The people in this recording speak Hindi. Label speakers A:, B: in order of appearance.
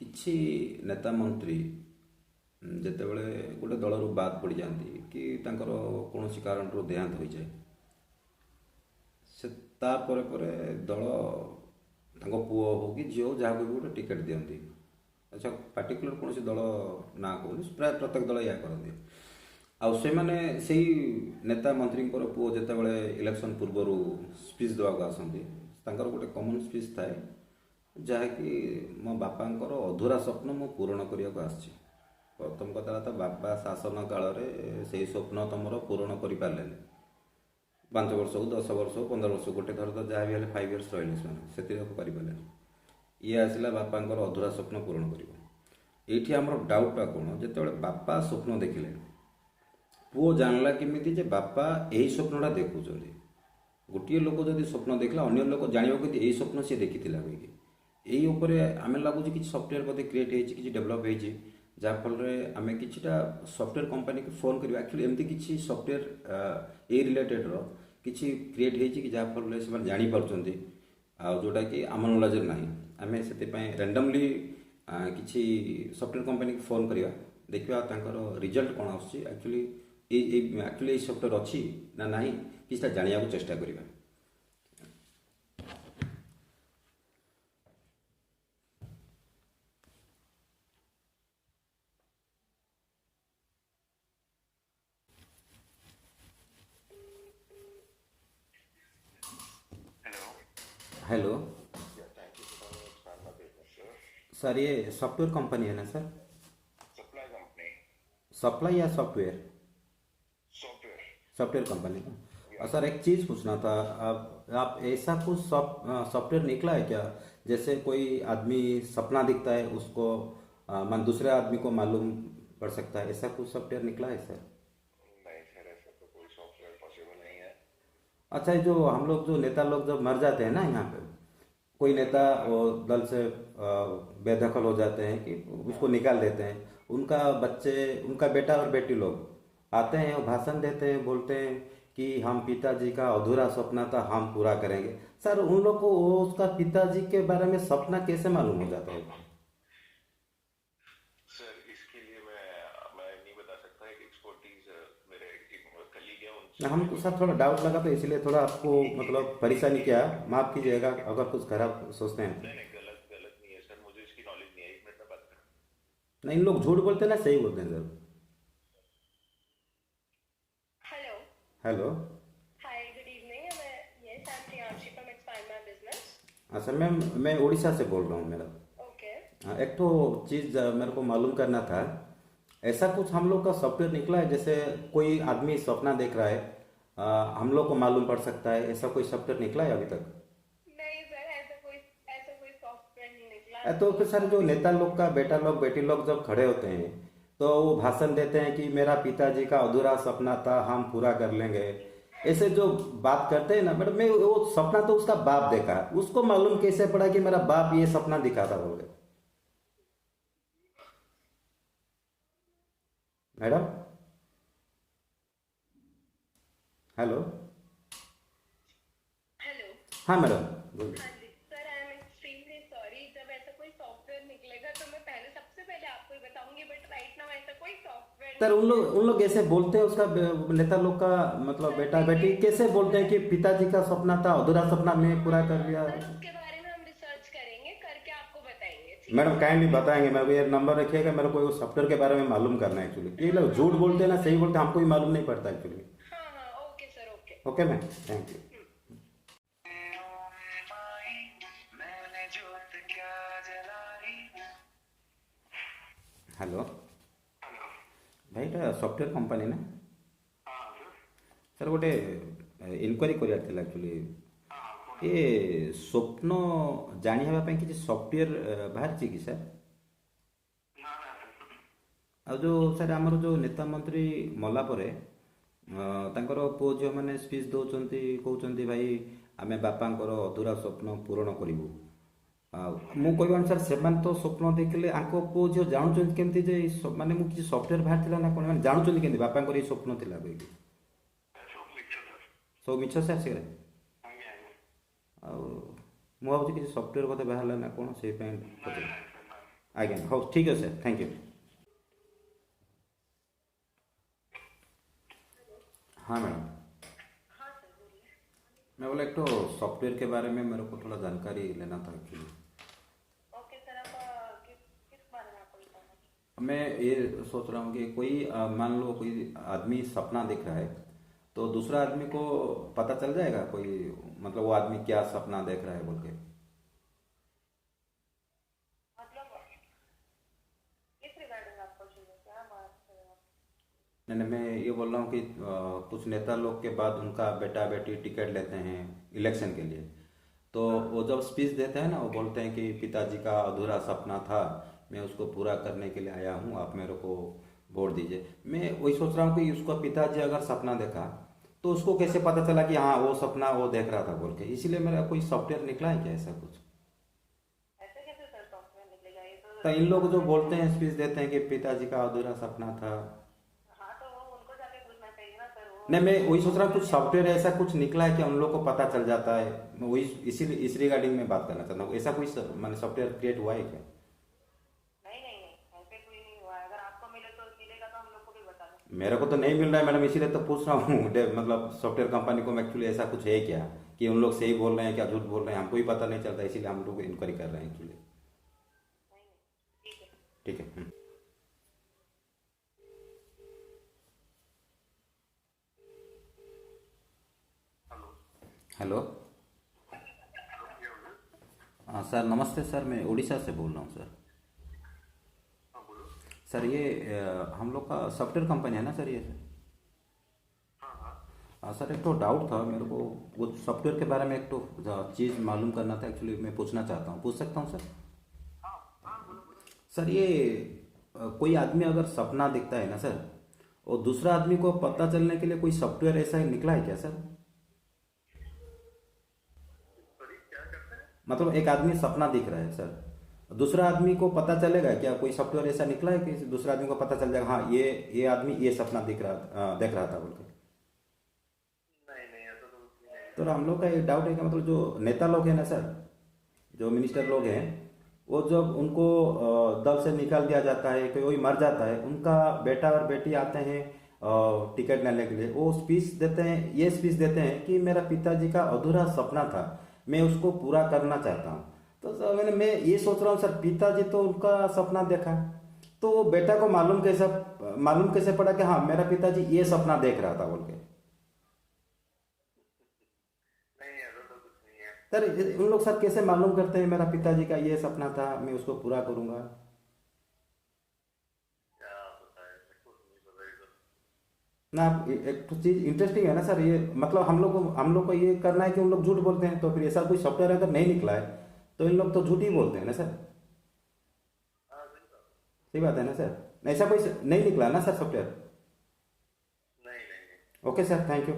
A: କିଛି ନେତା ମନ୍ତ୍ରୀ ଯେତେବେଳେ ଗୋଟେ ଦଳରୁ ବାଦ୍ ପଡ଼ିଯାଆନ୍ତି କି ତାଙ୍କର କୌଣସି କାରଣରୁ ଦେହାନ୍ତ ହୋଇଯାଏ, ସେ ତାପରେ ପରେ ଦଳ ତାଙ୍କ ପୁଅ ହଉ କି ଝିଅ ହଉ ଯାହାକୁ ବି ଗୋଟେ ଟିକେଟ୍ ଦିଅନ୍ତି। ଆଚ୍ଛା, ପାର୍ଟିକୁଲାର କୌଣସି ଦଳ ନାଁ କହୁନି, ପ୍ରାୟ ପ୍ରତ୍ୟେକ ଦଳ ଏହା କରନ୍ତି। ଆଉ ସେମାନେ ସେଇ ନେତା ମନ୍ତ୍ରୀଙ୍କର ପୁଅ ଯେତେବେଳେ ଇଲେକ୍ସନ୍ ପୂର୍ବରୁ ସ୍ପିଚ୍ ଦେବାକୁ ଆସନ୍ତି, ତାଙ୍କର ଗୋଟେ କମନ୍ ସ୍ପିଚ୍ ଥାଏ, ଯାହାକି ମୋ ବାପାଙ୍କର ଅଧୁରା ସ୍ୱପ୍ନ ମୁଁ ପୂରଣ କରିବାକୁ ଆସିଛି। ପ୍ରଥମ କଥା ହେଲା, ବାପା ଶାସନ କାଳରେ ସେଇ ସ୍ୱପ୍ନ ତମର ପୂରଣ କରିପାରିଲେନି। 5 ବର୍ଷ ହଉ, 10 ବର୍ଷ ହଉ, 15 ବର୍ଷ, ଗୋଟେ ଥର ତ ଯାହା ବି ହେଲେ 5 ଇୟର୍ସ ରହିଲେ ସେମାନେ, ସେଥିରେ କରିପାରିଲେନି। ଇଏ ଆସିଲା ବାପାଙ୍କର ଅଧୁରା ସ୍ୱପ୍ନ ପୂରଣ କରିବ। ଏଇଠି ଆମର ଡାଉଟଟା କ'ଣ, ଯେତେବେଳେ ବାପା ସ୍ୱପ୍ନ ଦେଖିଲେ, ପୁଅ ଜାଣିଲା କେମିତି ଯେ ବାପା ଏହି ସ୍ୱପ୍ନଟା ଦେଖୁଛନ୍ତି। ଗୋଟିଏ ଲୋକ ଯଦି ସ୍ୱପ୍ନ ଦେଖିଲା, ଅନ୍ୟ ଲୋକ ଜାଣିବ କିନ୍ତୁ ଏଇ ସ୍ୱପ୍ନ ସିଏ ଦେଖିଥିଲା କହିକି। ଏଇ ଉପରେ ଆମେ ଲାଗୁଛି କିଛି ସଫ୍ଟୱେର୍ ବୋଧେ କ୍ରିଏଟ୍ ହେଇଛି, କିଛି ଡେଭଲପ୍ ହେଇଛି, ଯାହାଫଳରେ ଆମେ କିଛିଟା ସଫ୍ଟୱେର୍ କମ୍ପାନୀକୁ ଫୋନ୍ କରିବା। ଆକ୍ଚୁଆଲି ଏମିତି କିଛି ସଫ୍ଟୱେର୍ ଏଇ ରିଲେଟେଡ଼୍ର କିଛି କ୍ରିଏଟ୍ ହେଇଛି କି ଯାହାଫଳରେ ସେମାନେ ଜାଣିପାରୁଛନ୍ତି, ଆଉ ଯେଉଁଟାକି ଆମ ନଲେଜରେ ନାହିଁ। ଆମେ ସେଥିପାଇଁ ରାଣ୍ଡମଲି କିଛି ସଫ୍ଟୱେର୍ କମ୍ପାନୀକୁ ଫୋନ୍ କରିବା, ଦେଖିବା ତାଙ୍କର ରିଜଲ୍ଟ କ'ଣ ଆସୁଛି। ଆକ୍ଚୁଆଲି ଏଇ ସଫ୍ଟୱେର୍ ଅଛି ନା ନାହିଁ, କିଛିଟା ଜାଣିବାକୁ ଚେଷ୍ଟା କରିବା। हेलो सर, ये सॉफ्टवेयर कंपनी है ना सर?
B: Supply company.
A: सप्लाई या सॉफ्टवेयर?
B: सॉफ्टवेयर।
A: सॉफ्टवेयर कंपनी का। और सर एक चीज़ पूछना था, आप ऐसा कुछ सॉफ्टवेयर निकला है क्या, जैसे कोई आदमी सपना दिखता है उसको मान दूसरे आदमी को मालूम पड़ सकता है, ऐसा कुछ सॉफ्टवेयर निकला है सर?
B: नहीं सर, ऐसा तो कोई सॉफ्टवेयर पॉसिबल नहीं है।
A: अच्छा, ये जो हम लोग जो नेता लोग जब मर जाते हैं ना, यहाँ पे कोई नेता वो दल से बेदखल हो जाते हैं कि उसको निकाल देते हैं, उनका बच्चे, उनका बेटा और बेटी लोग आते हैं और भाषण देते हैं, बोलते हैं कि हम पिताजी का अधूरा सपना था, हम पूरा करेंगे। सर उन लोग को वो उसका पिताजी के बारे में सपना कैसे मालूम हो जाता है?
B: सर इसके लिए मैं नहीं बता सकता। एक एक्सपर्टीज मेरे एक कलीग है, उनसे
A: हमको सर थोड़ा डाउट लगा, तो इसलिए थोड़ा आपको मतलब परेशानी किया, माफ़ कीजिएगा अगर कुछ खराब सोचते हैं तो।
B: नहीं नहीं, गलत गलत नहीं है सर, मुझे इसकी नॉलेज नहीं है। 1 मिनट में बात करें।
A: नहीं, इन लोग झूठ बोलते हैं ना सही बोलते हैं sir?
C: Hello.
A: Hello.
C: Hi, good evening. Yes, I'm Priyanshi from Expand My Business.
A: अच्छा मैम, मैं उड़ीसा से बोल रहा हूँ मैडम।
C: Okay.
A: हाँ, एक तो चीज़ मेरे को मालूम करना था, ऐसा कुछ हम लोग का सॉफ्टवेयर निकला है, जैसे कोई आदमी सपना देख रहा है, हम लोग को मालूम पड़ सकता है, ऐसा कोई सॉफ्टवेयर निकला है अभी तक?
C: नहीं सर, ऐसा कोई सॉफ्टवेयर नहीं निकला।
A: तो फिर सर जो नेता लोग का बेटा लोग बेटी लोग जब खड़े होते हैं तो वो भाषण देते हैं कि मेरा पिताजी का अधूरा सपना था, हम पूरा कर लेंगे, ऐसे जो बात करते हैं ना मैडम, मैं वो सपना तो उसका बाप देखा, उसको मालूम कैसे पड़ा कि मेरा बाप ये सपना दिखा था बोल के? Madam, hello.
C: हेलो।
A: हाँ मैडम, बोलिए।
C: हाँ जी sir, I am extremely sorry. जब ऐसा कोई सॉफ्टवेयर निकलेगा तो मैं सबसे पहले आपको ही बताऊंगी, बट राइट नाउ ऐसा कोई सॉफ्टवेयर
A: सर
C: नहीं है।
A: उन लोग ऐसे बोलते हैं, उसका नेता लोग का मतलब बेटा बेटी कैसे बोलते हैं कि पिताजी का सपना था, अधूरा सपना मैं पूरा कर लिया?
C: सर उसके बारे में हम रिसर्च करेंगे, करके आपको बताएंगे, ठीक
A: मैडम
C: है?
A: काइंडली बताएंगे, मेरे को ये नंबर रखिएगा, मेरे को सॉफ्टवेयर के बारे में मालूम करना है एक्चुअली। ये लोग झूठ बोलते हैं ना सही बोलते हैं, हमको ही मालूम नहीं पड़ता एक्चुअली।
C: हाँ हाँ, okay sir, okay.
A: Okay ma'am, thank you.
B: मैंने जोत क्या जलाई।
A: Hello
B: hello.
A: भाई, এটা ସଫ୍ଟୱେର୍ କମ୍ପାନୀ ନା?
B: हाँ सर।
A: ସାର୍ ଗୋଟେ ଇନକ୍ୱାରି କରିବାର ଥିଲା ଆକ୍ଚୁଆଲି।
B: हाँ कौन?
A: ଏ ସ୍ୱପ୍ନ ଜାଣି ହେବା ପାଇଁ କିଛି ସଫ୍ଟୱେର୍ ବାହାରିଛି କି ସାର୍?
B: ना ना सर।
A: ଆଉ ଯେଉଁ ସାର୍ ଆମର ଯେଉଁ ନେତା ମନ୍ତ୍ରୀ ମଲା ପରେ ତାଙ୍କର ପୁଅ ଝିଅମାନେ ସ୍ପିଚ୍ ଦେଉଛନ୍ତି, କହୁଛନ୍ତି ଭାଇ ଆମେ ବାପାଙ୍କର ଅଧୁରା ସ୍ୱପ୍ନ ପୂରଣ କରିବୁ। ଆଉ ମୁଁ କହିବା ଅନୁସାରେ ସେମାନେ ତ ସ୍ୱପ୍ନ ଦେଖିଲେ, ଆଙ୍କ ପୁଅ ଝିଅ ଜାଣୁଛନ୍ତି କେମିତି ଯେ ମାନେ ମୁଁ କିଛି ସଫ୍ଟୱେର୍ ବାହାରିଥିଲା ନା କ'ଣ, ମାନେ ଜାଣୁଛନ୍ତି କେମିତି ବାପାଙ୍କର ଏଇ ସ୍ୱପ୍ନ ଥିଲା କହିକି?
B: सब मिक्सर सर।
A: ସବୁ ମିଛ ସାର୍ ସେଗୁଡ଼ା।
B: आगे आगे।
A: ଆଉ ମୁଁ ଭାବୁଛି କିଛି ସଫ୍ଟୱେର୍ ବୋଧେ ବାହାରିଲା ନା କ'ଣ, ସେଇ ପାଇଁ
B: नहीं
A: ପଚାରିଲି।
B: नहीं सर,
A: ଆଜ୍ଞା ହଉ ଠିକ୍ ଅଛି ସାର୍ ଥ୍ୟାଙ୍କ ୟୁ। हाँ मैडम,
C: हाँ सर बोलिए।
A: मैं बोला एक तो सॉफ्टवेयर के बारे में मेरे को थोड़ा जानकारी लेना था एक्चुअली।
C: ओके सर, आप किस किस बारे में आपको बताना है?
A: मैं ये सोच रहा हूँ कि कोई मान लो कोई आदमी सपना देख रहा है तो दूसरा आदमी को पता चल जाएगा कोई, मतलब वो आदमी क्या सपना देख रहा है बोल के।
C: मतलब किस रिगार्डिंग आपको चाहिए, क्या बात कर रहे हो आप?
A: नहीं नहीं, मैं ये बोल रहा हूँ कि कुछ नेता लोग के बाद उनका बेटा बेटी टिकट लेते हैं इलेक्शन के लिए, तो वो जब स्पीच देते हैं ना वो बोलते हैं कि पिताजी का अधूरा सपना था, मैं उसको पूरा करने के लिए आया हूँ, आप मेरे को वोट दीजिए। मैं वही सोच रहा हूँ कि उसका पिताजी अगर सपना देखा तो उसको कैसे पता चला कि हाँ वो सपना वो देख रहा था बोल के, इसीलिए मेरा कोई सॉफ्टवेयर निकला है क्या ऐसा कुछ?
C: ऐसे कैसे सर सॉफ्टवेयर निकलेगा, ये
A: तो इन लोग जो बोलते हैं स्पीच देते हैं कि पिताजी का अधूरा सपना था।
C: हाँ तो वो उनको जाके पूछना चाहिए ना सर। वो
A: नहीं मैं वही सोच रहा हूँ कुछ सॉफ्टवेयर ऐसा कुछ निकला है कि उन लोग को पता चल जाता है, मैं वही इसीलिए इस रिगार्डिंग में बात करना चाहता हूँ, ऐसा कोई मैंने सॉफ्टवेयर क्रिएट हुआ है क्या?
C: नहीं नहीं नहीं, ऐसे कोई नहीं हुआ है। अगर आपको मिले तो मिलेगा तो हम लोग को भी बता दो।
A: मेरे को तो नहीं मिल रहा है मैडम, इसीलिए तो पूछ रहा हूँ मतलब सॉफ्टवेयर कंपनी को एक्चुअली ऐसा कुछ है क्या कि उन लोग सही बोल रहे हैं क्या झूठ बोल रहे हैं, हमको ही पता नहीं चलता, इसीलिए हम लोग इंक्वायरी कर रहे हैं एक्चुअली।
C: नहीं नहीं, ठीक है।
A: ठीक है। हेलो। हाँ सर नमस्ते सर, मैं उड़ीसा से बोल रहा हूँ सर। सर ये हम लोग का सॉफ्टवेयर कंपनी है ना सर ये सर? हाँ सर एक तो डाउट था मेरे को, वो सॉफ्टवेयर के बारे में एक तो चीज़ मालूम करना था एक्चुअली, मैं पूछना चाहता हूँ, पूछ सकता हूँ सर? सर ये कोई आदमी अगर सपना देखता है ना सर, और दूसरा आदमी को पता चलने के लिए कोई सॉफ्टवेयर ऐसा ही निकला है क्या सर? मतलब एक आदमी सपना दिख रहा है सर, दूसरा आदमी को पता चलेगा क्या, कोई सॉफ्टवेयर ऐसा निकला है कि दूसरा आदमी को पता चल जाएगा हाँ ये आदमी ये सपना दिख रहा देख रहा था बोल के?
B: नहीं नहीं, ऐसा तो कुछ नहीं है।
A: तो हम लोग का ये डाउट है कि मतलब जो नेता लोग हैं ना सर, जो मिनिस्टर लोग हैं, वो जब उनको दल से निकाल दिया जाता है, कोई मर जाता है, उनका बेटा और बेटी आते हैं टिकट लेने के लिए, वो स्पीच देते हैं, ये स्पीच देते हैं कि मेरा पिताजी का अधूरा सपना था, मैं उसको पूरा करना चाहता हूँ। तो सर मैं ये सोच रहा हूँ सर, पिताजी तो उनका सपना देखा, तो बेटा को मालूम कैसे पड़ा कि हाँ मेरा पिताजी ये सपना देख रहा था बोल के?
B: नहीं, ऐसा तो कुछ नहीं है।
A: सर उन लोग सर कैसे मालूम करते हैं मेरा पिताजी का ये सपना था, मैं उसको पूरा करूंगा?
B: क्या पता है, मेरे को तो नहीं पता ये सब।
A: ना एक तो चीज इंटरेस्टिंग है ना सर, ये मतलब हम लोग को ये करना है कि उन लोग झूठ बोलते हैं, तो फिर ऐसा कोई सॉफ्टवेयर अगर नहीं निकला है तो इन लोग तो झूठ ही बोलते हैं ना सर?
B: हाँ सही बात।
A: सही बात है ना सर? ऐसा कोई नहीं निकला ना सर सॉफ्टवेयर?
B: नहीं नहीं नहीं।
A: Okay sir thank you.